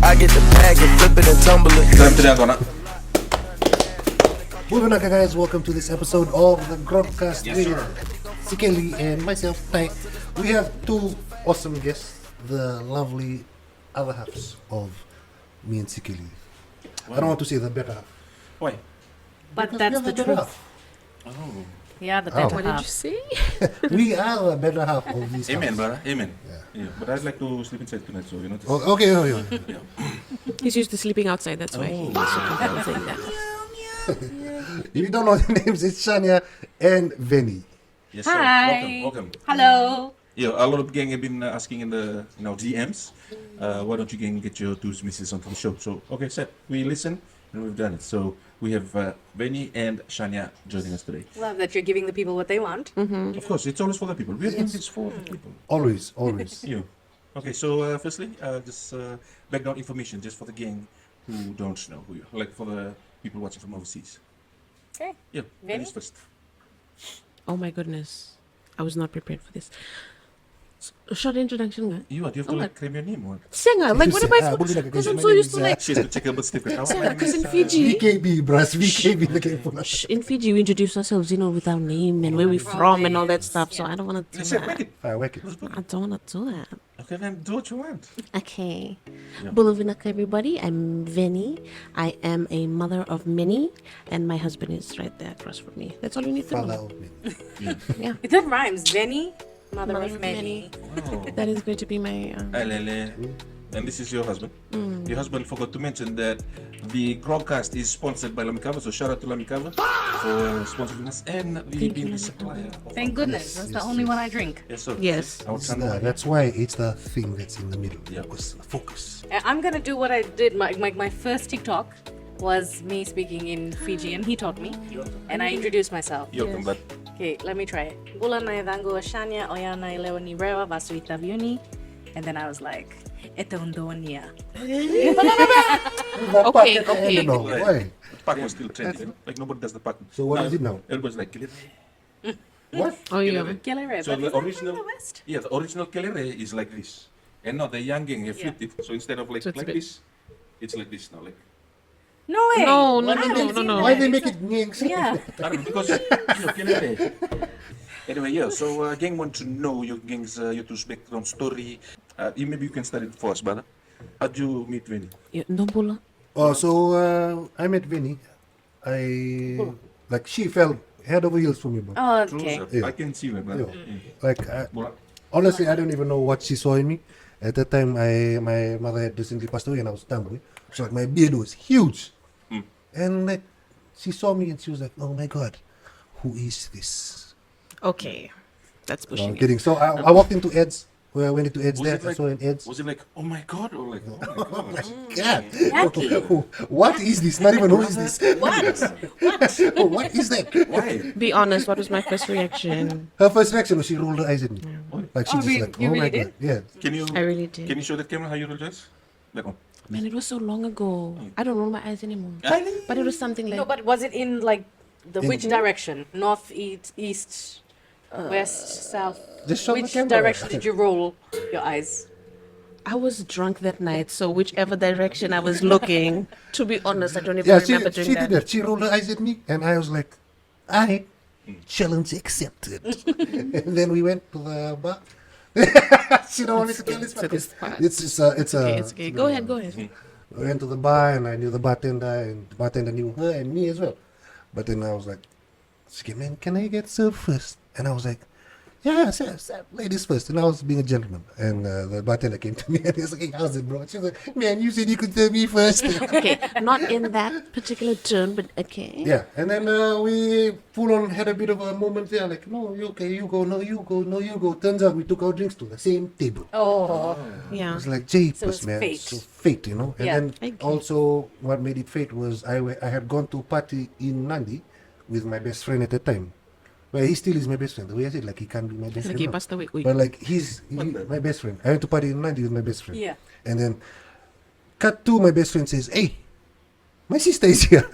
I get the bag and flip it and tumble it. Moving on, guys, welcome to this episode of the GrogCast with Sikeli and myself. Tonight, we have two awesome guests, the lovely other halves of me and Sikeli. I don't want to say the better half. Why? But Because that's we are the better truth. half. Oh. Yeah, the better What half. Did you say? We are the better half of these Amen, halves. brother. Amen. Yeah. But I'd like to sleep inside tonight, so you know. Oh, okay. He's used to sleeping outside, that's why he's so comfortable saying that. If you don't know the names, it's Shania and Veni. Yes, Hi. sir. Welcome. Hello. Yeah, a lot of gang have been asking in the DMs. Why don't you gang get your two misses onto the show? So okay, set. We listen and we've done it. So we have Veni and Shania joining us today. Love that you're giving the people what they want. Of course, it's always for the people. We're doing this for the people. Always. You. Okay, so firstly, just background information just for the gang who don't know who you are, like for the people watching from overseas. Okay. Yeah, Veni? ladies first. Oh my goodness. I was not prepared for this. Short introduction, guy. You are, do you have to like claim your name or? Singer, like what am I Bully like a because I'm my so name used is, to like She has to check her birth certificate. because in Fiji VKB, bruh. VKB, the game for us. in Fiji we introduce ourselves, with our name and where we're from and all that stuff. So I don't wanna do Listen, that. make it. Fire, whack it. I don't wanna do that. Okay, then do what you want. Okay. Yeah. Bulavinaka, everybody. I'm Veni. I am a mother of many, and my husband is right there across from me. That's all you need to Father know. of me. That rhymes. Veni, mother of many. Wow. That is going to be my. Alele. And this is your husband. Your husband forgot to mention that the GrogCast is sponsored by Lamikava, so shout out to Lamikava for sponsoring us and the being the supplier. Of Thank our- goodness. That's the only one I drink. Yes, sir. Yes. Our son. That's why it's the thing that's in the middle. Yeah. Because focus. I'm gonna do what I did. My first TikTok was me speaking in Fijian. He taught me, and I introduced myself. You're welcome, but Okay, let me try it. Bula na evango Shania oyana elewa ni rewa vasuita viuni, and then I was like, etondonia. Okay. No, why? Pac was still trending. Like nobody does the Pac. So what is it now? Everybody's like, Kelere. What? Oh yeah. Kelere, So but the is that original, from the West? yeah, the original Kelere is like this. And now the young gang have flipped it. So instead of like, So it's a like bit- this, it's like this now. Like, No way. No, no, I no, haven't no, seen no. that. Why they make it nyangs? Yeah. I don't know, because Kelere. Anyway, yeah, so gang want to know your gang's, your two's background story. Maybe you can start it for us, brother. How'd you meet Vinny? Ndombula. Oh, so I met Vinny. She fell head over heels for me, bro. Oh, True, okay. sir. Yeah. I can see that, brother. Like, Bola. honestly, I don't even know what she saw in me. At that time, my mother had recently passed away and I was tamboy. So like my beard was huge. And like, she saw me and she was like, oh my God, who is this? Okay. That's No, I'm pushing it. kidding. So I walked into Ed's. Where I went into Ed's Was there. it I like- saw in Ed's. Was it like, oh my god, or like, oh my god? Yeah. Yucky. What is this? Not even who is this? What? What is that? Why? Be honest, what was my first reaction? Her first reaction was she rolled her eyes at me. Like she Oh, just really? like, You oh my really God. Yeah. Can you, I really did. can you show the camera how you roll your eyes? That one. Man, it was so long ago. I don't roll my eyes anymore. But it was something like No, but was it in like the which direction? North, east, west, south? Just show the Which camera. direction did you roll your eyes? I was drunk that night, so whichever direction I was looking, to be honest, I don't even Yeah, she remember doing did that. that. She rolled her eyes at me and I was like, I challenge accepted. And then we went to the bar. She don't want me to tell this To part. this part. It's Okay, it's okay. Go ahead, go ahead. We went to the bar and I knew the bartender and the bartender knew her and me as well. But then I was like, man, can I get served first? And I was like, yeah, ladies first. And I was being a gentleman. And the bartender came to me and he was like, hey, how's it, bro? She was like, man, you said you could tell me first. Okay, not in that particular tone, but okay. Yeah, and then we full on had a bit of a moment there, like, no, you okay, you go, no, you go, no, you go. Turns out we took our drinks to the same table. Oh, Yeah. It's like japers, So it's man. fate. So fate, you know. And Yeah. then Okay. also what made it fate was I had gone to a party in Nandi with my best friend at the time. Well, he still is my best friend. The way I said, like, he can't be my best Like friend. he now. passed away. Oi. But like he's my best friend. I went to party in Nandi with my best friend. yeah. And then cut to my best friend says, hey, my sister is here.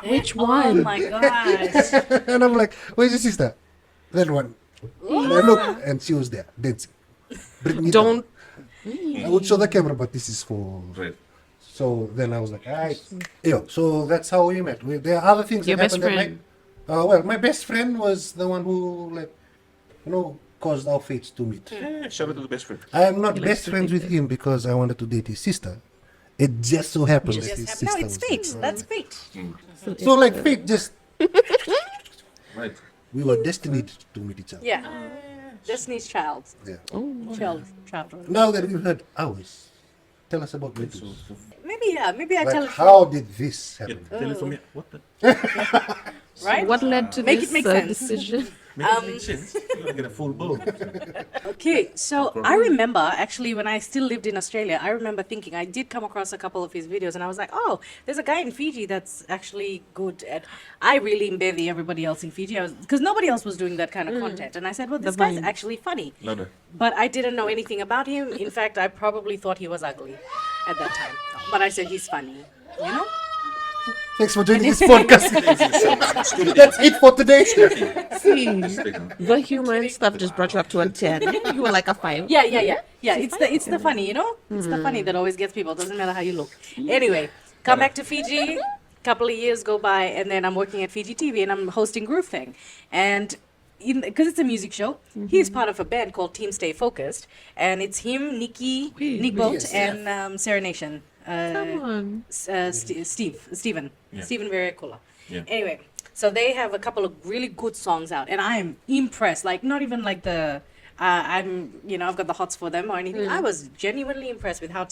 Which Oh one? my gosh. And I'm like, where's your sister? That one. And I look, and she was there dancing. Bring me Don't I would show the camera, but this is for. Right. So then I was like, alright. So that's how we met. There are other things Your that best happened that friend. night. Well, my best friend was the one who, caused our fates to meet. Yeah, shout out to the best friend. I am not He likes best to friends think with him because I wanted to date his sister. It just so happened that his Just sister no, it's was fate. there. That's fate. So like fate just, Right. we were destined to meet each other. Yeah. Destiny's Child. Yeah. Child. Now that we've heard ours, tell us about it. Maybe I tell Like, it. how did this Yeah, happen? tell it for me. What the? Right? What led to Make this it make sense. decision? Make it make sense. You gotta get a full bowl. Okay, so I remember actually when I still lived in Australia, I remember thinking I did come across a couple of his videos and I was like, oh, there's a guy in Fiji that's actually good at. I really embelly everybody else in Fiji because nobody else was doing that kind of content, and I said, well, this guy's vibes. actually funny, Louder. but I didn't know anything about him. In fact, I probably thought he was ugly at that time, but I said he's funny, you know. Thanks for joining this podcast. That's it for today. See, the humor and stuff just brought you up to a 10. You were like a 5. Yeah. It's the funny, you know. It's the funny that always gets people. Doesn't matter how you look. Anyway, come back to Fiji. Couple of years go by, and then I'm working at Fiji TV, and I'm hosting GrogCast, and because it's a music show, he's part of a band called Team Stay Focused, and it's him, Nikki, Nick Bolt, Yes. and Sarah Nation. Come on. Steven Veracula. Yeah. Anyway, so they have a couple of really good songs out, and I'm impressed. Like, not even like I've got the hots for them or anything. I was genuinely impressed with how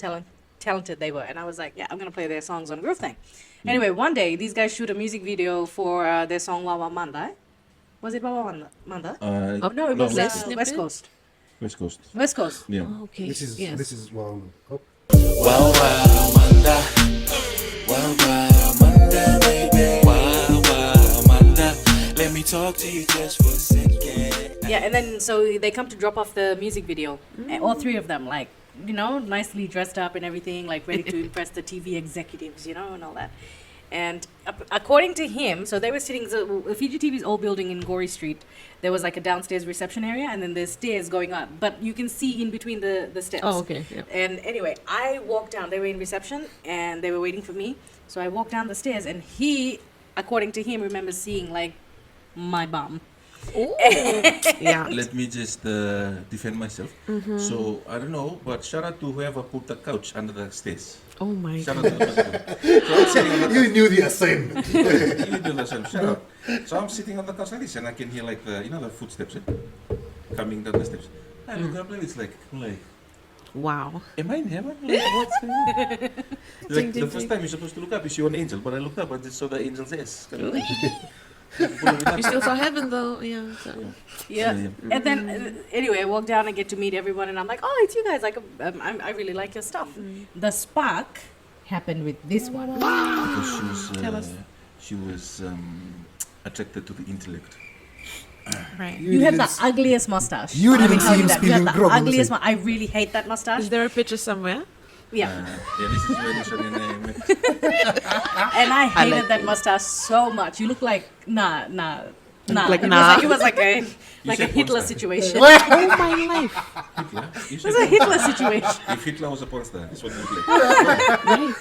talented they were, and I was like, yeah, I'm gonna play their songs on GrogCast. Anyway, one day these guys shoot a music video for their song Wawa Manda. Was it Wawa Manda? No, it was Let's West Snippet? Coast. West Coast. West Coast. Yeah. Okay. This is yes. oh. Wow, wow, Amanda. Wow, wow, Amanda, baby. Wow, wow, Amanda. Let me talk to you just for a second. Yeah, and then so they come to drop off the music video, and all three of them, like, nicely dressed up and everything, like ready to impress the TV executives, and all that. And according to him, so they were sitting, so Fiji TV's old building in Gorey Street, there was like a downstairs reception area, and then there's stairs going up, but you can see in between the steps. Oh, okay. Yeah. And anyway, I walked down, they were in reception, and they were waiting for me, so I walked down the stairs, and he, according to him, remembers seeing like my bum. Yeah. Let me just defend myself. So I don't know, but shout out to whoever put the couch under the stairs. Oh my Shout god. out to the person. So I'm sitting on the You knew the assignment. You do the same. Shout out. So I'm sitting on the couch like this, and I can hear like the footsteps coming down the steps. I look up and it's like, Wow. am I in heaven? Like, what's like the first time you're supposed to look up, you see an angel, but I looked up and just saw the angel's ass. You still saw heaven though. Yeah. So. Yeah. And then anyway, I walk down and get to meet everyone, and I'm like, oh, it's you guys. Like, I really like your stuff. The spark happened with this one. Because she was attracted to the intellect. Right. You had the ugliest mustache. You didn't Let me see tell him you that. You spilling had the grog on the ugliest side. I really hate that mustache. Is there a picture somewhere? Yeah. Yeah, this is where Shania Veni met. And I hated like that mustache so much. You look like nah. Like, It was like a said Hitler monster. situation. Oh my life. Hitler? You It was a Hitler situation. If Hitler was a porn star, this one would like.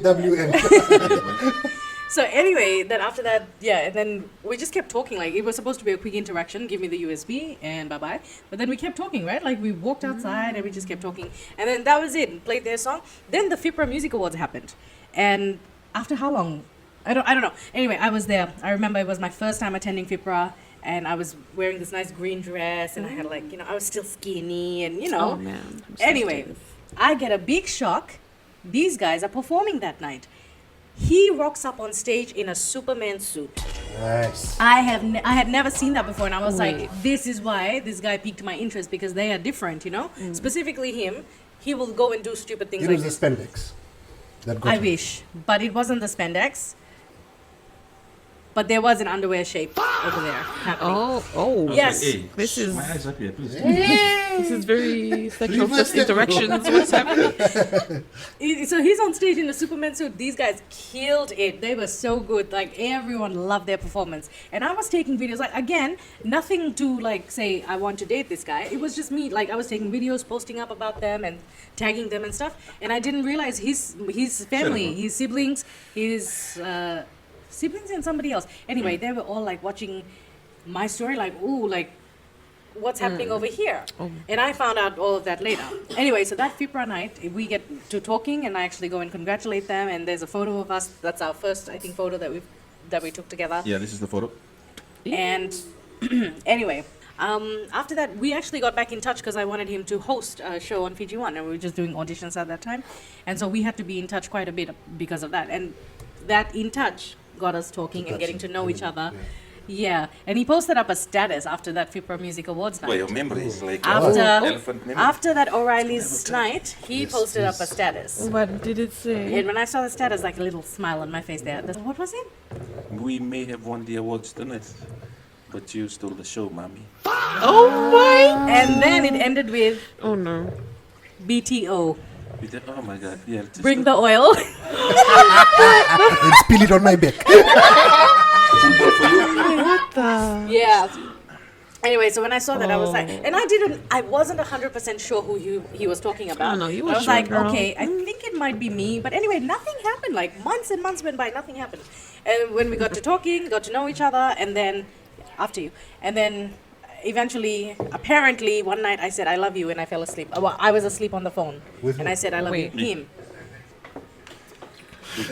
CAWN. So anyway, then after that, yeah, and then we just kept talking. Like, it was supposed to be a quick interaction, give me the USB and bye-bye. But then we kept talking, right? Like, we walked outside and we just kept talking. And then that was it. Played their song. Then the FIPRA Music Awards happened. And after how long? I don't know. Anyway, I was there. I remember it was my first time attending FIPRA. And I was wearing this nice green dress. And I had like, I was still skinny and, Oh man. I'm so Anyway, stiff. I get a big shock. These guys are performing that night. He rocks up on stage in a Superman suit. Nice. I had never seen that before, and I was Wait. like, this is why this guy piqued my interest, because they are different, Specifically him, he will go and do stupid things It like was this. the spandex that got I you. wish, but it wasn't the spandex. But there was an underwear shape over there happening. Oh. Yes. Hey, This is- my eyes up here, please. This is very sexual Reverse first interactions. What's happening? So he's on stage in a Superman suit. These guys killed it. They were so good. Like everyone loved their performance. And I was taking videos. Like again, nothing to like say I want to date this guy. It was just me. Like I was taking videos, posting up about them and tagging them and stuff. And I didn't realize his family, his siblings, siblings and somebody else. Anyway, they were all like watching my story. Like ooh, like what's happening over here. And I found out all of that later. Anyway, so that FIPRA night, we get to talking and I actually go and congratulate them and there's a photo of us. That's our first, I think, photo that we took together. Yeah, this is the photo. And anyway, after that, we actually got back in touch because I wanted him to host a show on Fiji One and we were just doing auditions at that time. And so we had to be in touch quite a bit because of that. And that in touch got us talking and getting to know each other. Yeah, and he posted up a status after that FIPRA Music Awards night. Well, your memory is like After after that O'Reilly's night, he posted up a status. What did it say? And when I saw the status, like a little smile on my face there. What was it? We may have won the awards tonight, but you stole the show, mommy. Oh my! And then it ended with Oh no! BTO. Oh my god, yeah. Bring the oil. And spill it on my back. What the? Yeah. Anyway, so when I saw that, I was like, and I wasn't 100% sure who he was talking about. Oh, no, you I were was sure, like, girl. okay, I think it might be me. But anyway, nothing happened. Like months and months went by, nothing happened. And when we got to talking, got to know each other, and then after you, and then eventually, apparently, one night I said I love you, and I fell asleep. Well, I was asleep on the phone, With and who? I said I love Wait. you. Him.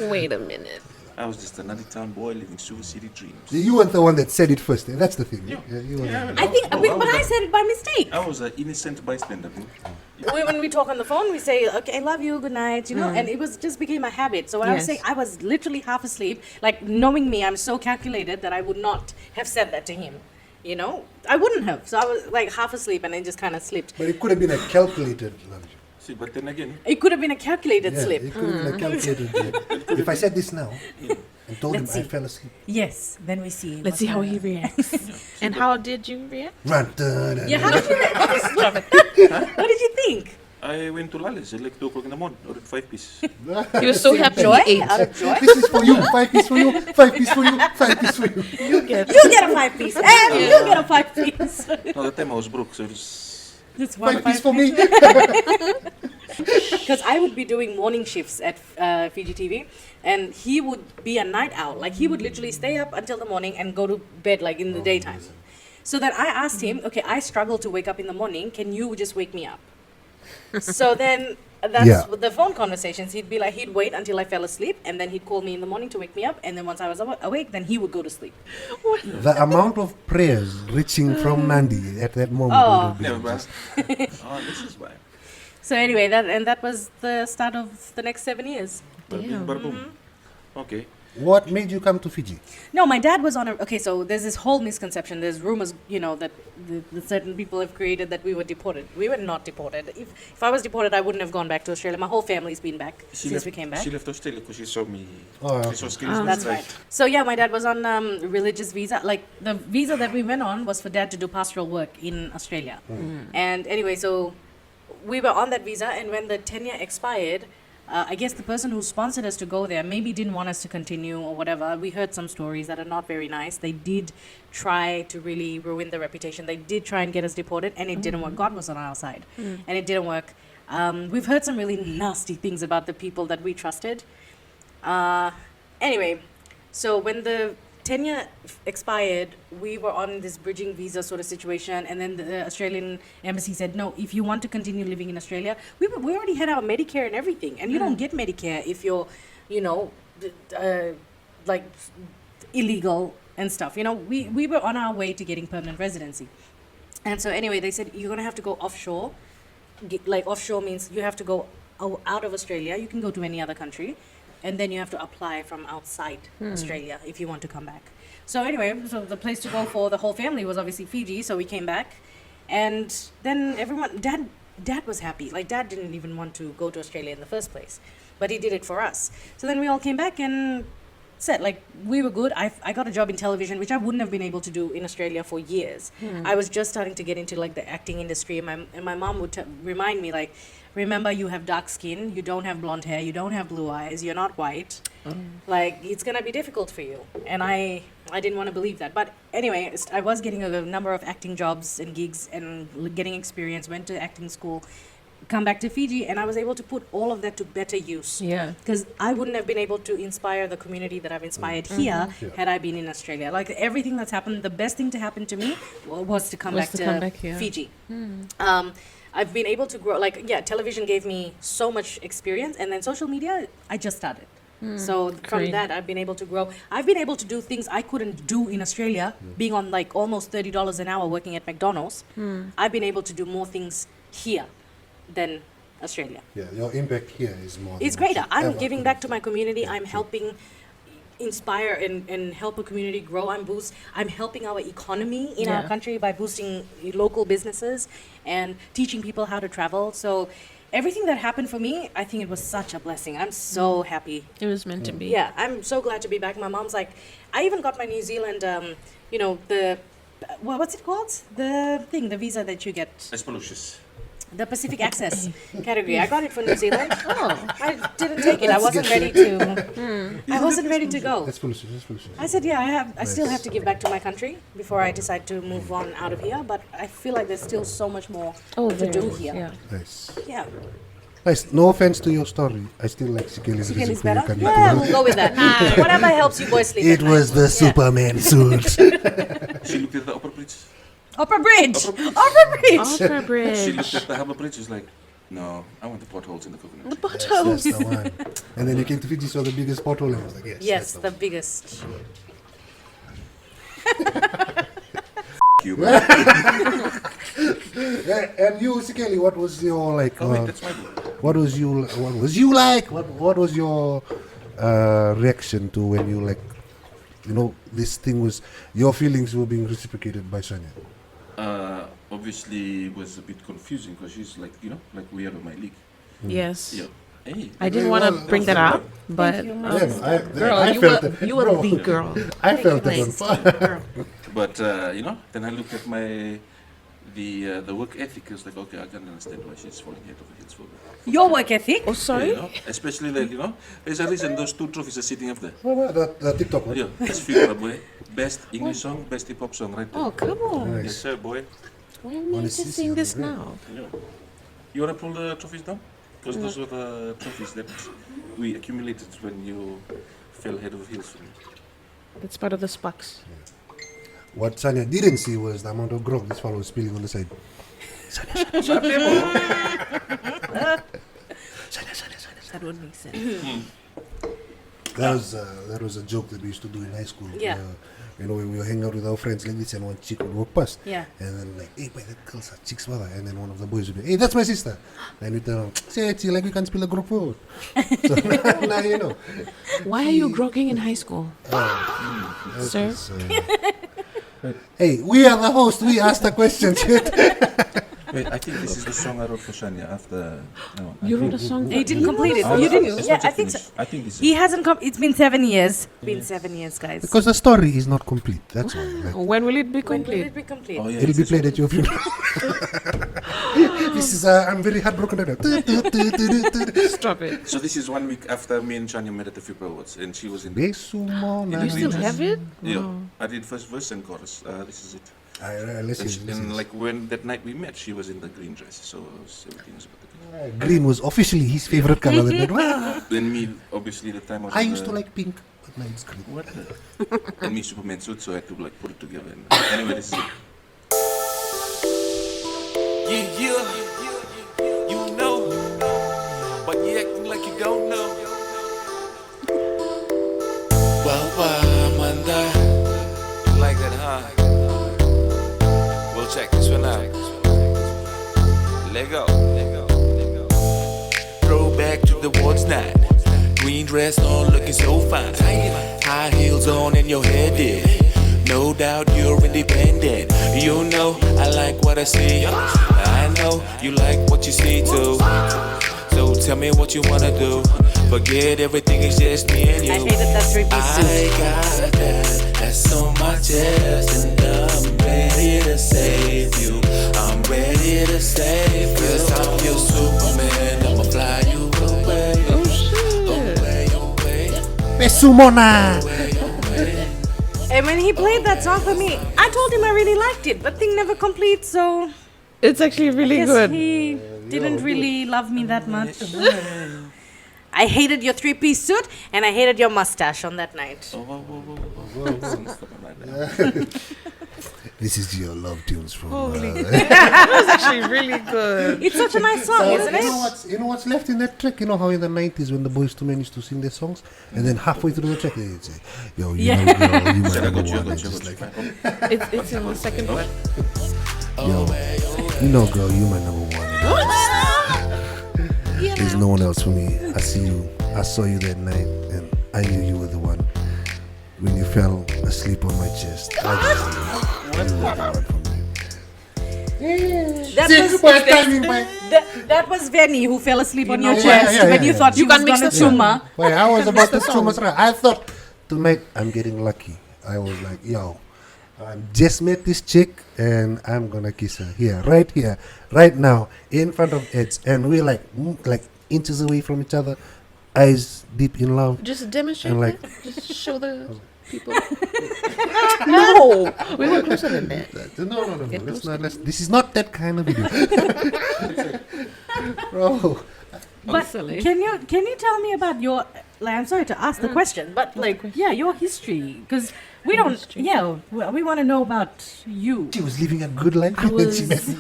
Wait a minute. I was just another town boy living super city dreams. You weren't the one that said it first. That's the thing. Yeah, you weren't. Yeah, I think, but I said it by mistake. I was an innocent bystander. Bro. When we talk on the phone, we say, okay, I love you, good night, and it was just became a habit. So when I was Yes. saying, I was literally half asleep, like knowing me, I'm so calculated that I would not have said that to him. I wouldn't have. So I was like half asleep and I just kind of slipped. But it could have been a calculated love. See, but then again, It could have been a calculated Yeah, slip. it could have been a calculated deal. If I said this now and told Let's him I see. fell asleep. Yes, then we see. Let's see how he reacts. And how did you react? Run. Dun, dun, Yeah, dun. how did you What did you think? I went to Lales at like 2 o'clock in the morning, ordered 5 piece. He was so happy Joy? he ate. Out of joy? This is for you. 5 piece for you. 5 piece for you. 5 piece for you. You get. You get a 5-piece, and you get a 5-piece. No, that time I was broke, so it was... It's one 5 piece for me. Because I would be doing morning shifts at Fiji TV, and he would be a night owl. Like he would literally stay up until the morning and go to bed like in the daytime. So then I asked him, okay, I struggle to wake up in the morning. Can you just wake me up? So then that's Yeah. the phone conversations. He'd be like, he'd wait until I fell asleep, and then he'd call me in the morning to wake me up. And then once I was awake, then he would go to sleep. The amount of prayers reaching from Nandi at that moment. Oh. would have Never been mind. just- Oh, this is why. So anyway, that was the start of the next 7 years. Bada bada boom. Okay. What made you come to Fiji? No, my dad was on a... Okay, so there's this whole misconception. There's rumors, that the certain people have created that we were deported. We were not deported. If I was deported, I wouldn't have gone back to Australia. My whole family's been back since we came back. She left Australia because she saw me. Oh, She okay. saw Sikeli's That's website. right. So yeah, my dad was on religious visa. Like the visa that we went on was for dad to do pastoral work in Australia. And anyway, so we were on that visa, and when the tenure expired, I guess the person who sponsored us to go there maybe didn't want us to continue or whatever. We heard some stories that are not very nice. They did try to really ruin the reputation. They did try and get us deported, and it didn't work. God was on our side, and it didn't work. We've heard some really nasty things about the people that we trusted. Anyway, so when the tenure expired, we were on this bridging visa sort of situation, and then the Australian embassy said, no, if you want to continue living in Australia, we already had our Medicare and everything, and you don't get Medicare if you're, like illegal and stuff. We were on our way to getting permanent residency. And so anyway, they said, you're going to have to go offshore. Like offshore means you have to go out of Australia. You can go to any other country. And then you have to apply from outside Australia if you want to come back. So anyway, so the place to go for the whole family was obviously Fiji. So we came back, and then everyone, dad was happy. Like dad didn't even want to go to Australia in the first place, but he did it for us. So then we all came back, and said, like, we were good. I got a job in television, which I wouldn't have been able to do in Australia for years. I was just starting to get into like the acting industry, and my mom would remind me, like, remember, you have dark skin, you don't have blonde hair, you don't have blue eyes, you're not white. Like, it's gonna be difficult for you. And I didn't want to believe that. But anyway, I was getting a number of acting jobs and gigs and getting experience. Went to acting school, come back to Fiji, and I was able to put all of that to better use. Yeah. Because I wouldn't have been able to inspire the community that I've inspired here had I been in Australia. Like, everything that's happened, the best thing to happen to me was to come back to here. Fiji. I've been able to grow, like, television gave me so much experience, and then social media, I just started. So from Great. that, I've been able to grow. I've been able to do things I couldn't do in Australia, being on like almost $30 an hour working at McDonald's. I've been able to do more things here than Australia. Yeah, your impact here is more. It's than what greater. you I'm ever giving could back have to my community. I'm helping inspire and help a community grow. I'm helping our economy in our Yeah. country by boosting local businesses and teaching people how to travel. So everything that happened for me, I think it was such a blessing. I'm so happy. It was meant to be. Yeah, I'm so glad to be back. My mom's like, I even got my New Zealand, what's it called? The visa that you get. Espalicious. The Pacific Access category. I got it for New Zealand. I didn't take it. I wasn't ready to. I wasn't ready to go. That's foolish. That's foolish. I said, I still have to give back to my country before I decide to move on out of here. But I feel like there's still so much more to do here. Yeah. Nice. Yeah. Nice. No offense to your story. I still like Sikeli's reason Sikeli's for you better. coming Yeah, to we'll go with that. Whatever helps you boys sleep. It at night. was the Superman suit. She looked at the upper bridge. Upper Bridge. Upper Upper Bridge. Upper She Bridge. looked at the harbour bridge. She's like, no, I want the potholes in the coconut. The tree." potholes. That's the one. And then you came to Fiji, saw the biggest pothole, and I was like, yes. Yes, that's the biggest. You, man. Yeah, and you, Sikeli, what was your like? Oh, wait, that's my book. What was you like? What was your reaction to when you like? This thing was your feelings were being reciprocated by Shania. Obviously, it was a bit confusing because she's like, like we are in my league. Yes. Yeah. Hey. I didn't want to Well, bring that up, but you, Yeah, girl, I you felt were it. you were Bro, the girl. I felt it on Thanks. fire. But then I looked at the work ethic. I was like, okay, I can understand why she's falling head over heels for me. Your work ethic. Oh, sorry. Especially like there's a reason those two trophies are sitting up there. The TikTok one. Yeah, that's Future boy. Best English song, best hip hop song, right there. Oh, come on. Yes, Nice. sir, boy. Why am I Honestly, just seeing this yeah. now? Yeah. You wanna pull the trophies down? Because those were the trophies that we accumulated when you fell head over heels for me. That's part of the sparks. What Shania didn't see was the amount of grog this fellow was spilling on the side. That would make sense. That was a joke that we used to do in high school. Yeah. When we were hanging out with our friends like this, and one chick would walk past. Yeah. And then like, hey, boy, that girl's a chick's mother. And then one of the boys would be, hey, that's my sister. And we tell them, say it, like we can spill a grog forward. So now you know. Why are you grogging in high school? Sir? It's, hey, we are the host. We ask the questions. Wait, I think this is the song I wrote for Shania after. No, I You think- wrote a song? He didn't complete it. Oh, You didn't. it's Yeah, not I yet think so. finished. I think this is. He hasn't come. It's been 7 years. Been 7 years, guys. Because the story is not complete. That's why. Like, When will it be When will complete? it be complete? Oh, yeah, it'll it's be this played one. at your funeral. This is I'm very heartbroken right now. Stop it. So this is 1 week after me and Shania met at the FIPA Awards, and she was in the. You still have it? Yeah, I did first verse and chorus. This is it. And like when that night we met, she was in the green dress, so everything was about the green. Green was officially his favorite color. That night. Wow. Then me, obviously, the time I was. I in used the- to like pink, but now it's green. What the? And me Superman suit, so I had to like put it together. And, anyway, this is it. Yeah, you know, but you acting like you don't know. Manda. You like that, huh? We'll check this one out. Let go. Throwback to the awards night. Green dress on, looking so fine. High heels on and your hair did. No doubt you're independent. You know I like what I see. I know you like what you see too. So tell me what you wanna do. Forget everything, it's just me and you. I hated that three-piece suit. I got that. That's so much yes, and I'm ready to save you. I'm ready to save you. 'Cause I'm your Superman. I'ma fly you away. Oh shit. Away. Pesumona. And when he played that song for me, I told him I really liked it, but thing never complete, so It's actually really guess good. he didn't really love me that much. I hated your three-piece suit, and I hated your mustache on that night. This is your love tunes from. That was actually really good. It's such a nice song, isn't You it? know what's left in that track? You know how in the 90s when the Boys II Men used to sing their songs, and then halfway through the track they'd say, "Yo, you Yeah. know, girl, you my Should I number go to one." you? And just like, It's in the second part. yo, you know, girl, you my number one. There's no one else for me. I see you. I saw you that night, and I knew you were the one. When you fell asleep on my chest, I just knew you were the one for me. That was Veni who fell asleep on your know, chest yeah, when you yeah. thought You you was can't mix gonna the chuma. Wait, I was about to too much. I thought tonight I'm getting lucky. I was like, yo, I just met this chick and I'm gonna kiss her here, right now, in front of Eds, and we're like inches away from each other, eyes deep in love. Just demonstrate And like- that. Just show the people. No, we were closer than that. No. This is not that kind of video, bro. But Silly. can you tell me about your? Like, I'm sorry to ask the question, but like, yeah, your history, because we don't. history. Yeah, we want to know about you. She was living a good life, I and then she was- met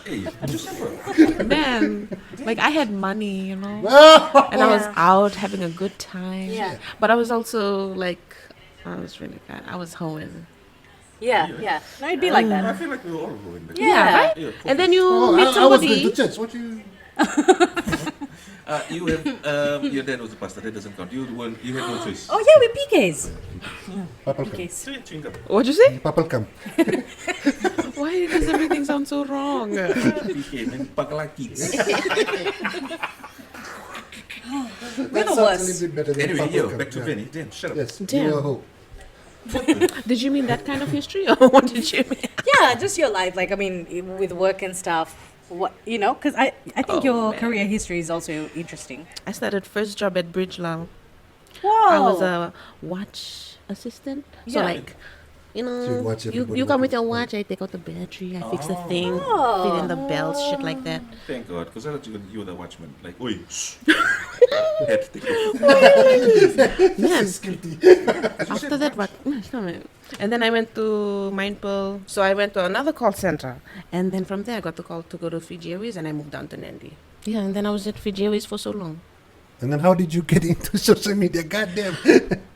me. Man, like I had money, you know, Oh, and I was out having a good time. Yeah. But I was also like, I was really bad. I was hoeing. Yeah. No, it'd be like I that. feel like we all go in there. Yeah. Right? Yeah, And then you Oh, meet I was somebody. going to church. What you? You have your dad was a pastor. That doesn't count. You had no choice. Oh yeah, we PKs. Papal come. PKs. Chewing gum. What'd you say? Papal come. Why does everything sound so wrong? PK, man, pakala kids. We're the worst. Anyway, yo, back to Vinny. Damn, shut up. Yes, Damn. you are hoe. Did you mean that kind of history, or what did you mean? Yeah, just your life. Like, I mean, with work and stuff. What because I think Oh, your man. career history is also interesting. I started first job at Bridge Lao. Wow. I was a watch assistant. So Yeah. like, you So you know, watch you everybody come with working. your watch, I take out the battery, I fix the thing, Oh. fit in the belts, shit like that. Thank God, because I thought you were the watchman. Like, oi, shh. Had to take off. Man, after that, what? And then I went to Mindpearl. So I went to another call center. And then from there, I got the call to go to Fiji Airways and I moved down to Nandi. Yeah, and then I was at Fiji Airways for so long. And then how did you get into social media? Goddamn.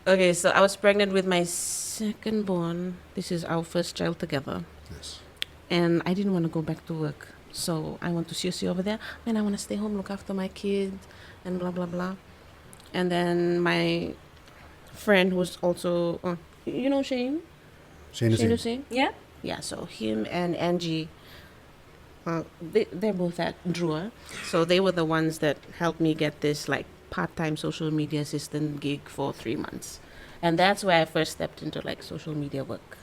Okay, so I was pregnant with my second born. This is our first child together. Yes. And I didn't want to go back to work. So I went to COC over there. And I want to stay home, look after my kid, and blah, blah, blah. And then my friend was also, you know Shane? Shane Shane is Hussein? Yeah. Yeah, so him and Angie, they're both at Drua. So they were the ones that helped me get this like part-time social media assistant gig for 3 months. And that's where I first stepped into like social media work.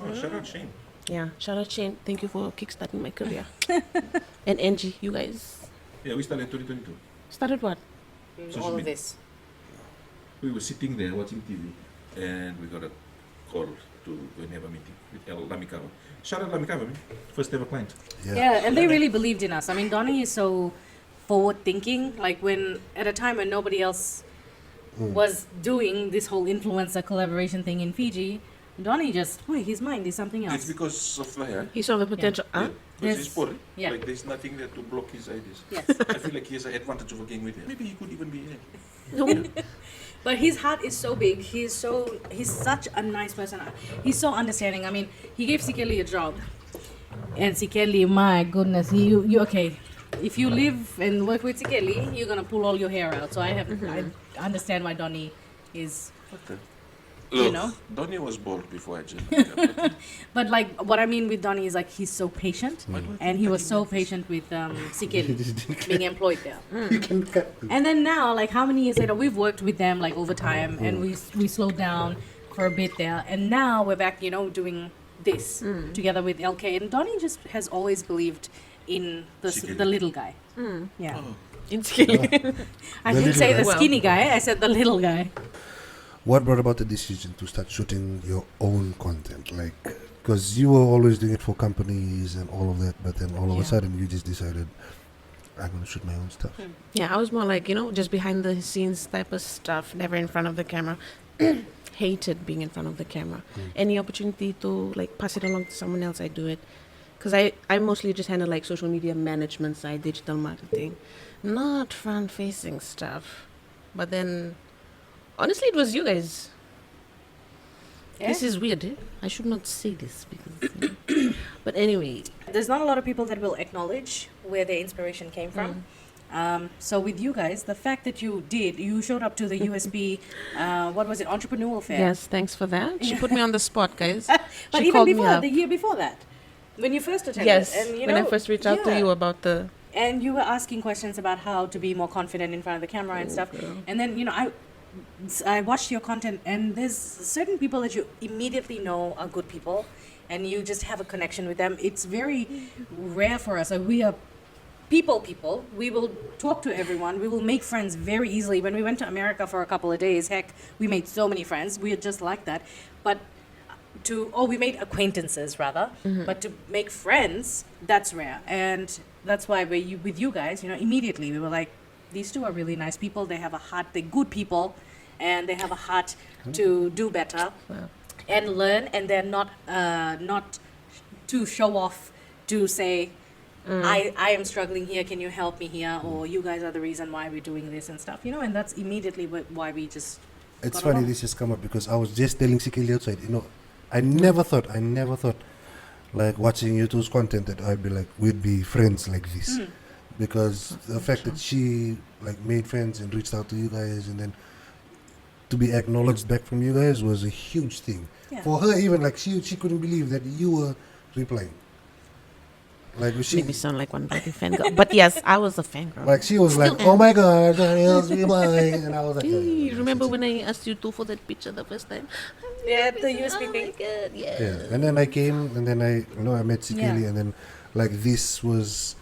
Oh, shout out Shane. Yeah, shout out Shane. Thank you for kickstarting my career. And Angie, you guys Yeah, we started in 2022. started what? Social All of media. this. We were sitting there watching TV, and we got a call to go and have a meeting with El Lamikawa. Shout out Lamikawa, man. First ever client. Yeah, and they really believed in us. I mean, Donnie is so forward thinking. Like when at a time when nobody else was doing this whole influencer collaboration thing in Fiji, Donnie just his mind is something It's else. because of Laya. He saw the potential. Huh? Because Yes. he's poor. Yeah. Like there's nothing there to block his ideas. Yes. I feel like he has an advantage over getting with him. Maybe he could even be here. No. But his heart is so big. He's such a nice person. He's so understanding. I mean, he gave Sikeli a job, and Sikeli, my goodness, you okay? If you live and work with Sikeli, you're gonna pull all your hair out. So I understand why Donnie is. What the? Look, you know. Donnie was bored before I joined. But like what I mean with Donnie is like he's so patient, and he was so patient with Sikeli being employed there. You can cut. And then now, like how many years later, we've worked with them like over time, and we slowed down for a bit there, and now we're back, you know, doing this together with LK. And Donnie just has always believed in Sikeli. the little guy. Yeah, In Sikeli. I The didn't little say guy. the skinny guy. I said the little guy. What brought about the decision to start shooting your own content? Like, because you were always doing it for companies and all of that, but then all of a Yeah. sudden you just decided, I'm going to shoot my own stuff. Yeah, I was more like, you know, just behind the scenes type of stuff, never in front of the camera. Hated being in front of the camera. Any opportunity to like pass it along to someone else, I do it. Because I mostly just handle like social media management side, digital marketing, not front facing stuff. But then, honestly, it was you guys. Yeah. This is weird. Eh? I should not say this because. But anyway, There's not a lot of people that will acknowledge where their inspiration came from. So with you guys, the fact that you showed up to the USB, what was it, entrepreneurial fair? yes, thanks for that. She put me on the spot, guys. But She even called me before, up. the year before that, when you first attended, Yes, and you when know, I first reached out to yeah. you about the. And you were asking questions about how to be more confident in front of the camera and stuff. And then, you know, I watched your content, and there's certain people that you immediately know are good people, and you just have a connection with them. It's very rare for us. We are people. We will talk to everyone. We will make friends very easily. When we went to America for a couple of days, heck, we made so many friends. We are just like that. But we made acquaintances rather, but to make friends, that's rare. And that's why with you guys, you know, immediately we were like, these two are really nice people. They have a heart. They're good people, and they have a heart to do better and learn. And they're not to show off, to say, I am struggling here. Can you help me here? Or you guys are the reason why we're doing this and stuff. You know, and that's immediately why we just. It's got funny along. this has come up because I was just telling Sikeli outside, you know, I never thought, like watching you two's content that I'd be like, we'd be friends like this. Because the fact that she like made friends and reached out to you guys and then to be acknowledged back from you guys was a huge thing. Yeah. For her even, like she couldn't believe that you were replying. Like she, Maybe sound like one bloody fangirl. But yes, I was a fangirl. like she was like, oh my god, Daniel's replying, and I was like, Hey, remember when I asked you to for that picture the first time? Yeah, the USB Oh thing. my god, yeah. yeah. And then I came, and then I met Sikeli, Yeah. and then like this was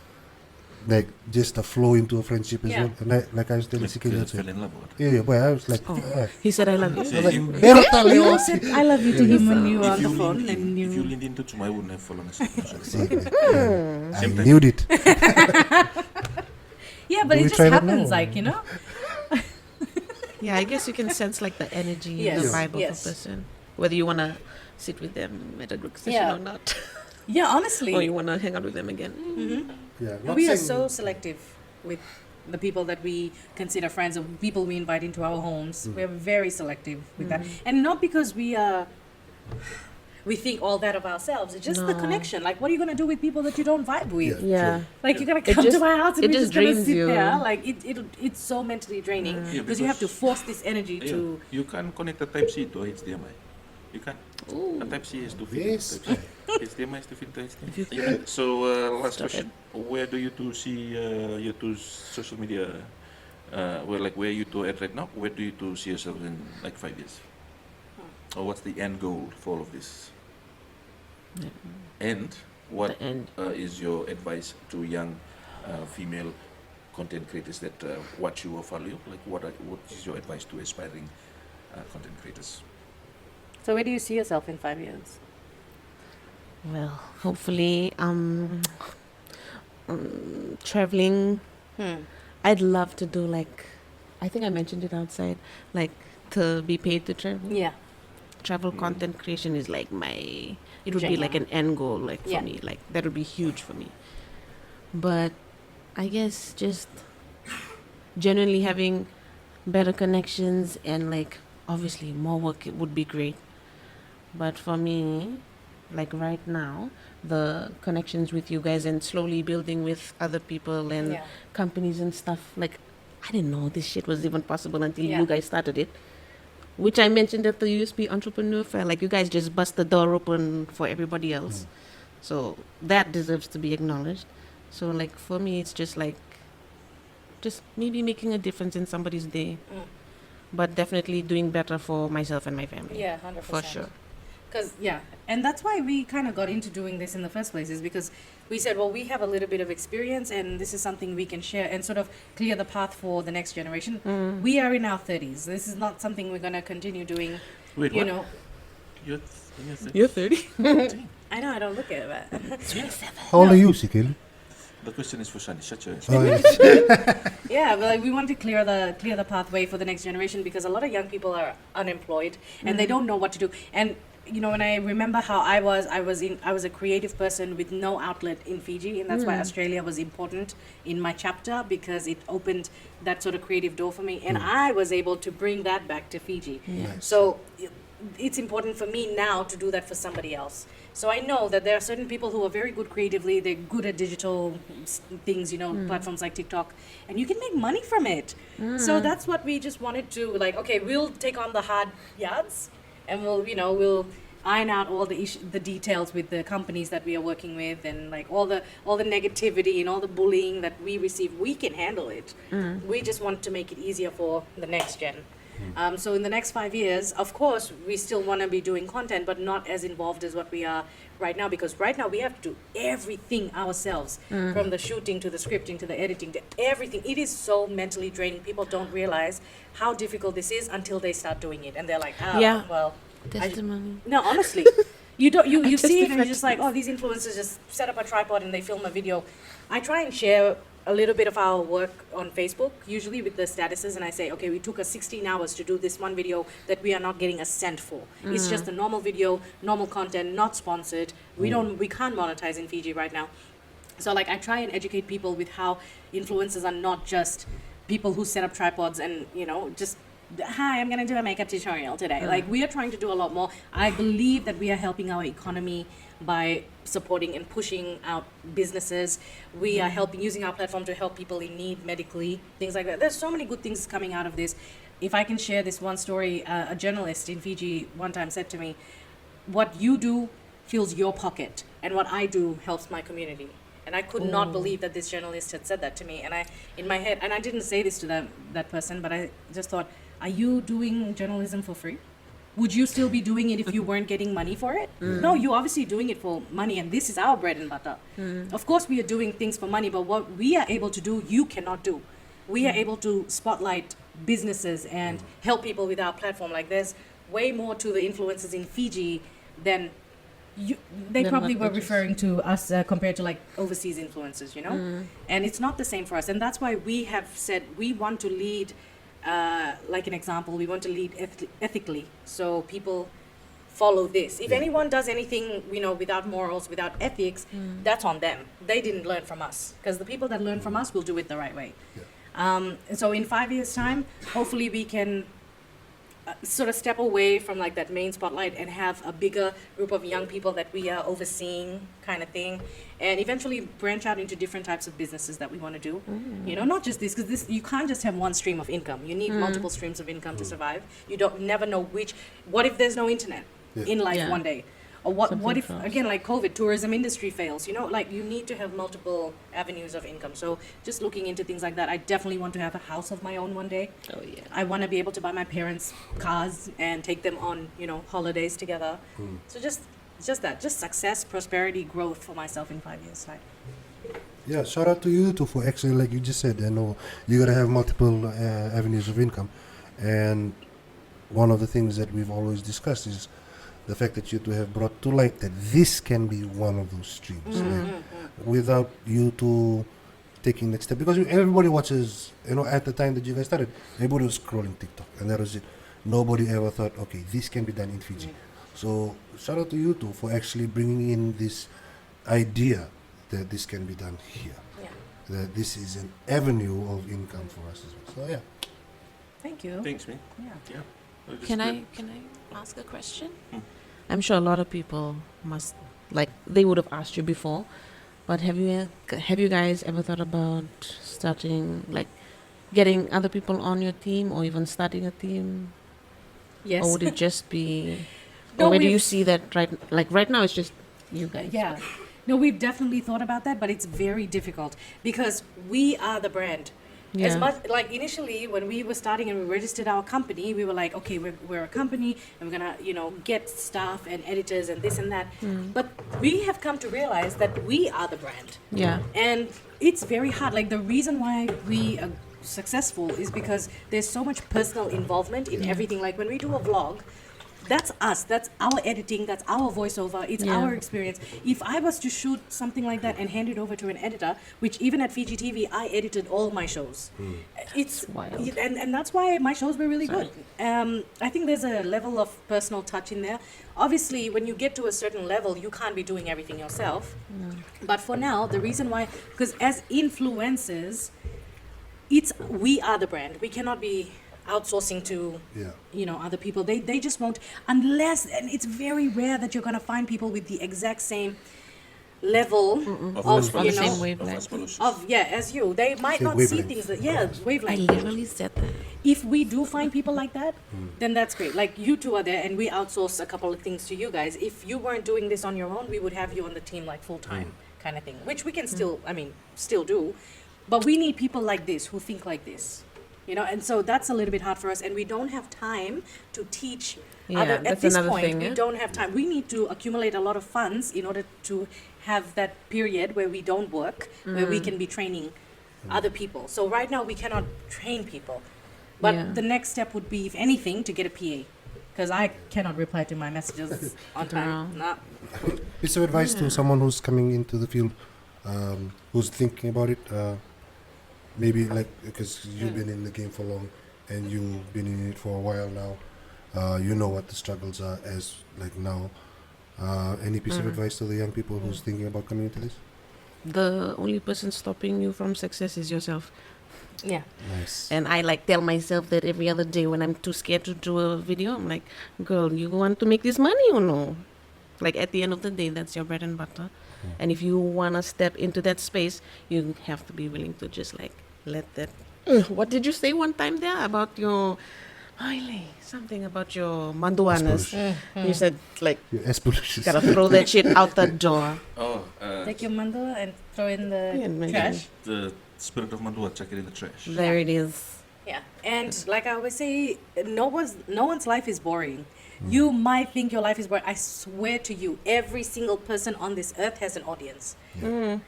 like just a flow into a friendship as Yeah. well. And I was telling Sikeli Fell outside. in love with Yeah, boy, I was like, He said I love you. I was like, Berta You Leo. said I love you to him when you were on If the you phone, leaned in, and if you you. leaned into Chuma, I wouldn't have fallen asleep. See, I Same time. knew it. Yeah, but Do we it just try that happens, now? like, you know. Yeah, I guess you can sense like the energy, Yes, the vibe yes. of a person. Whether you want to sit with them at a group session Yeah. or not. Yeah, honestly. Or you want to hang out with them again. Yeah, And we are so selective with the people that we consider friends, or people we invite into our homes. We're very selective with that, and not because we think all that of ourselves. It's just the No. connection. Like, what are you gonna do with people that you don't vibe with? Yeah. Like, you're gonna It come just- to my house and it we're just just gonna drains sit you. there. Like, it's so mentally draining Yeah, because you have to because- force this energy Yeah, to. you can't connect a Type C to HDMI. You can't. A Type C is to fit Yes. into Type C. HDMI is to fit into HDMI. If you- You can't. So last Stop question: where do you two see you two's social media? Where you two at right now? Where do you two see yourselves in like 5 years? Or what's the end goal for all of this? And what The end. is your advice to young female content creators that watch you or follow you? Like, what is your advice to aspiring content creators? So, where do you see yourself in 5 years? Well, hopefully, traveling. I'd love to do like, I think I mentioned it outside, like to be paid to travel. Yeah. Travel content creation is like it would be like an end goal, like for Yeah. me, like that would be huge for me. But I guess just genuinely having better connections and like obviously more work would be great. But for me, like right now, the connections with you guys and slowly building with other people and Yeah. companies and stuff, like I didn't know this shit was even possible until Yeah. you guys started it. which I mentioned at the USB Entrepreneur Fair. Like, you guys just bust the door open for everybody else. So that deserves to be acknowledged. So, like, for me, it's just like, just maybe making a difference in somebody's day, but definitely doing better for myself and my family. Yeah, 100%. For sure. Because, yeah, and that's why we kind of got into doing this in the first place, is because we said, well, we have a little bit of experience and this is something we can share and sort of clear the path for the next generation. We are in our 30s. This is not something we're going to continue doing. Wait, you what? know. You're You're 30? I know, I don't look at that. How old are you, Sikeli? The question is for Shani. Shut your Oh, yeah. Yeah, but like, we want to clear the pathway for the next generation, because a lot of young people are unemployed and they don't know what to do. And you know, when I remember how I was a creative person with no outlet in Fiji, and that's why Australia was important in my chapter, because it opened that sort of creative door for me, and I was able to bring that back to Fiji. So it's important for me now to do that for somebody else. So I know that there are certain people who are very good creatively, they're good at digital things, you know, platforms like TikTok, and you can make money from it. So that's what we just wanted to, like, okay, we'll take on the hard yards, and we'll iron out all the details with the companies that we are working with, and like all the negativity and all the bullying that we receive, we can handle it. We just want to make it easier for the next gen. So in the next 5 years, of course, we still want to be doing content, but not as involved as what we are right now, because right now we have to do everything ourselves, from the shooting to the scripting to the editing to everything. It is so mentally draining. People don't realize how difficult this is until they start doing it, and they're like, oh, Yeah. well, Testimony. no, honestly, you don't. You see it and you're just like, oh, these influencers just set up a tripod and they film a video. I try and share a little bit of our work on Facebook, usually with the statuses, and I say, okay, we took us 16 hours to do this one video that we are not getting a cent for. It's just a normal video, normal content, not sponsored. We can't monetize in Fiji right now. So like, I try and educate people with how influencers are not just people who set up tripods and, you know, just, hi, I'm going to do a makeup tutorial today. Like, we are trying to do a lot more. I believe that we are helping our economy by supporting and pushing out businesses. We are using our platform to help people in need medically, things like that. There's so many good things coming out of this. If I can share this one story, a journalist in Fiji one time said to me, what you do fills your pocket, and what I do helps my community. And I could not believe that this journalist had said that to me. And in my head, and I didn't say this to that person, but I just thought, are you doing journalism for free? Would you still be doing it if you weren't getting money for it? No, you're obviously doing it for money, and this is our bread and butter. Of course, we are doing things for money, but what we are able to do, you cannot do. We are able to spotlight businesses and help people with our platform. Like, there's way more to the influencers in Fiji than they Than probably what were we just- referring to us compared to like overseas influencers, you know? And it's not the same for us. And that's why we have said we want to lead, like an example, we want to lead ethically. So people follow this. If anyone does anything, you know, without morals, without ethics, that's on them. They didn't learn from us, because the people that learn from us will do it the right way. And so in 5 years' time, hopefully we can sort of step away from like that main spotlight and have a bigger group of young people that we are overseeing, kind of thing, and eventually branch out into different types of businesses that we want to do. You know, not just this, because this, you can't just have one stream of income. You need multiple streams of income to survive. You don't never know what if there's no internet in life Yeah. one day, or what Something if falls. again, like COVID, tourism industry fails, you know, like you need to have multiple avenues of income. So just looking into things like that. I definitely want to have a house of my own one day. Oh, yeah. I want to be able to buy my parents cars and take them on, you know, holidays together. So just success, prosperity, growth for myself in 5 years' time. Yeah, shout out to you too for actually, like you just said, you know, you gotta have multiple avenues of income. And one of the things that we've always discussed is the fact that you two have brought to light that this can be one of those streams, like, without you two taking that step. Because everybody watches, you know, at the time that you guys started, everybody was scrolling TikTok, and that was it. Nobody ever thought, okay, this can be done in Fiji. So shout out to you two for actually bringing in this idea that this can be done here. Yeah. That this is an avenue of income for us as well. So yeah. Thank you. Thanks, man. Yeah. Well, just Can good. I ask a question? I'm sure a lot of people must, like, they would have asked you before, but have you guys ever thought about starting, like, getting other people on your team, or even starting a team? Yes. Or would it just be? No, Or where do we've- you see that right now? It's just you guys. Yeah. No, we've definitely thought about that, but it's very difficult because we are the brand. As Yeah. much like initially when we were starting and we registered our company, we were like, okay, we're a company and we're gonna, get staff and editors and this and that. But we have come to realize that we are the brand. Yeah. And it's very hard. Like the reason why we are successful is because there's so much personal involvement in everything. Like when we do a vlog, that's us. That's our editing. That's our voiceover. It's Yeah. our experience. If I was to shoot something like that and hand it over to an editor, which even at Fiji TV, I edited all my shows. It's wild. and that's why my shows were really good. I think there's a level of personal touch in there. Obviously, when you get to a certain level, you can't be doing everything yourself. But for now, the reason why, because as influencers, we are the brand. We cannot be outsourcing to other people. They just won't, unless, and it's very rare that you're going to find people with the exact same level Of of On the same Of wavelength. us followers. as you. They might Same not see wavelength. things that I wavelength. literally said that. If we do find people like that, then that's great. Like you two are there and we outsource a couple of things to you guys. If you weren't doing this on your own, we would have you on the team like full time kind of thing, which we can still do. But we need people like this who think like this. And so that's a little bit hard for us, and we don't have time to teach Yeah, at that's this another point. thing, We yeah? don't have time. We need to accumulate a lot of funds in order to have that period where we don't work, where we can be training other people. So right now we cannot train people, but Yeah. the next step would be, if anything, to get a PA, because I cannot reply to my messages on time. Nah. Piece of advice to someone who's coming into the field, who's thinking about it. Maybe like because you've been in the game for long and you've been in it for a while now. You know what the struggles are as like now. Any piece of advice to the young people who's thinking about coming into this? The only person stopping you from success is yourself. Yeah. Nice. And I tell myself that every other day when I'm too scared to do a video. I'm like, girl, you want to make this money or no? Like at the end of the day, that's your bread and butter. And if you want to step into that space, you have to be willing to just let that. What did you say one time there about your, something about your manduanas? You said You're aspirations. gotta throw that shit out the door. Oh, Take your mandala and throw in the Yeah, trash. the spirit of Mandua, chuck it in the trash. There it is. Yeah, and like I always say, no one's life is boring. You might think your life is boring. I swear to you, every single person on this earth has an audience.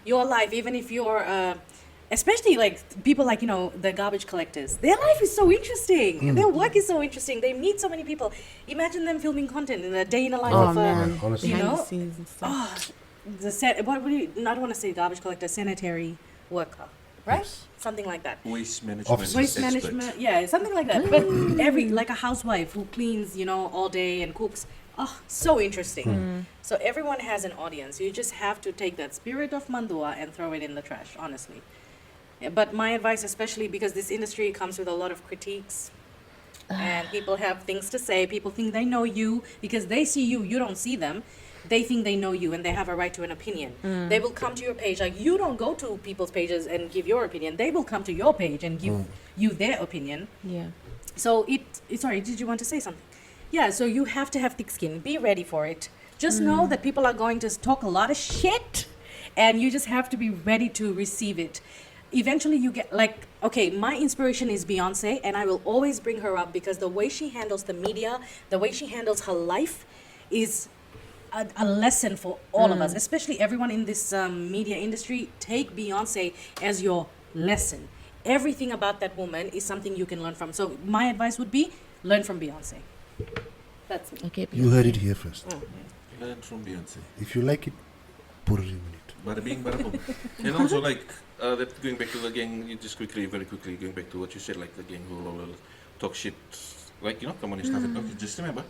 Your life, even if you're, especially like people like the garbage collectors, their life is so interesting. Their work is so interesting. They meet so many people. Imagine them filming content in a day in a life Oh of man, honestly. you behind know, the scenes and stuff. what would you? I don't want to say garbage collector, sanitary worker, right? Yes. Something like that. Waste management. Officers. Waste expert. management, yeah, something like that. But like a housewife who cleans, all day and cooks. Oh, so interesting. So everyone has an audience. You just have to take that spirit of Mandua and throw it in the trash, honestly. Yeah, but my advice, especially because this industry comes with a lot of critiques, and people have things to say. People think they know you because they see you. You don't see them. They think they know you and they have a right to an opinion. They will come to your page. Like, you don't go to people's pages and give your opinion. They will come to your page and give you their opinion. Yeah. So sorry, did you want to say something? Yeah, so you have to have thick skin. Be ready for it. Just know that people are going to talk a lot of shit, and you just have to be ready to receive it. Eventually you get okay, my inspiration is Beyonce, and I will always bring her up because the way she handles the media, the way she handles her life is a lesson for all of us, especially everyone in this media industry. Take Beyonce as your lesson. Everything about that woman is something you can learn from. So my advice would be learn from Beyonce. That's me. Okay. You heard it here first. Learn from Beyonce. If you like it, put it in it. Bada bing, bada boom. And also, that going back to the gang, very quickly, going back to what you said, like the gang who will talk shit, communist stuff. Okay, just remember,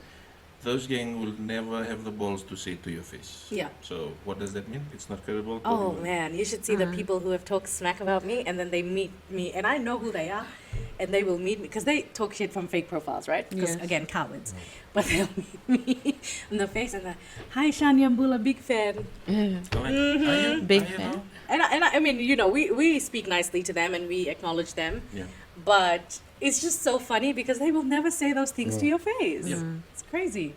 those gang will never have the balls to say it to your face. Yeah. So what does that mean? It's not credible. Oh man, you should see the people who have talked smack about me, and then they meet me, and I know who they are, and they will meet me because they talk shit from fake profiles, right? Because Yes. again, cowards. But they'll meet me in the face and they're, "Hi, Shania Mbula, big fan." Big fan. And I mean, we speak nicely to them and we acknowledge them. Yeah. But it's just so funny because they will never say those things to your face. It's crazy.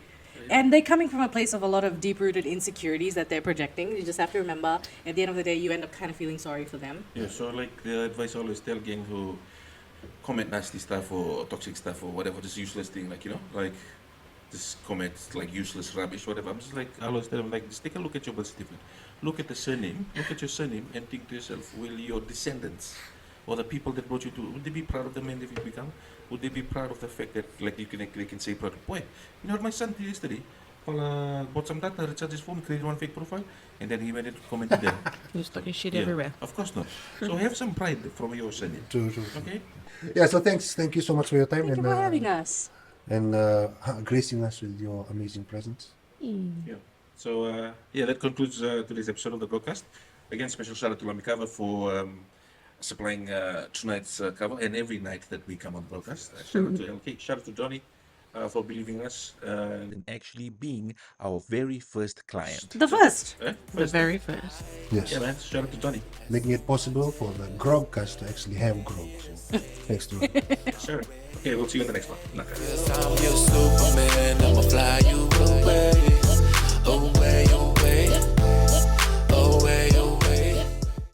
And they're coming from a place of a lot of deep-rooted insecurities that they're projecting. You just have to remember, at the end of the day, you end up kind of feeling sorry for them. Yeah, so like the advice I always tell gang who comment nasty stuff or toxic stuff or whatever, just useless thing, like, you know, like just comment like useless rubbish, whatever. I'm just like, I always tell them, like, just take a look at your birth certificate. Look at the surname, look at your surname and think to yourself, will your descendants or the people that brought you to, would they be proud of the man that you become? Would they be proud of the fact that, like, they can say proud, boy, you know what my son did yesterday? Bought some data, recharged his phone, created one fake profile, and then he went and commented there. He's talking shit Yeah, everywhere. of course not. So have some pride from your surname. True. Okay? Yeah, so thank you so much for your time Thank you for having us. and gracing us with your amazing presence. Yeah. So yeah, that concludes today's episode of the GrogCast. Again, special shout out to Lamikava for supplying tonight's cover and every night that we come on the podcast. Shout out to LK, shout out to Johnny for believing us and actually being our very first client. The first. The First. very first. Yes, Yeah, man. Shout out to Johnny. making it possible for the GrogCast to actually have grog. So, thanks to Sure. Okay, we'll see you in the next one. Naka. I'm your Superman, I'ma fly you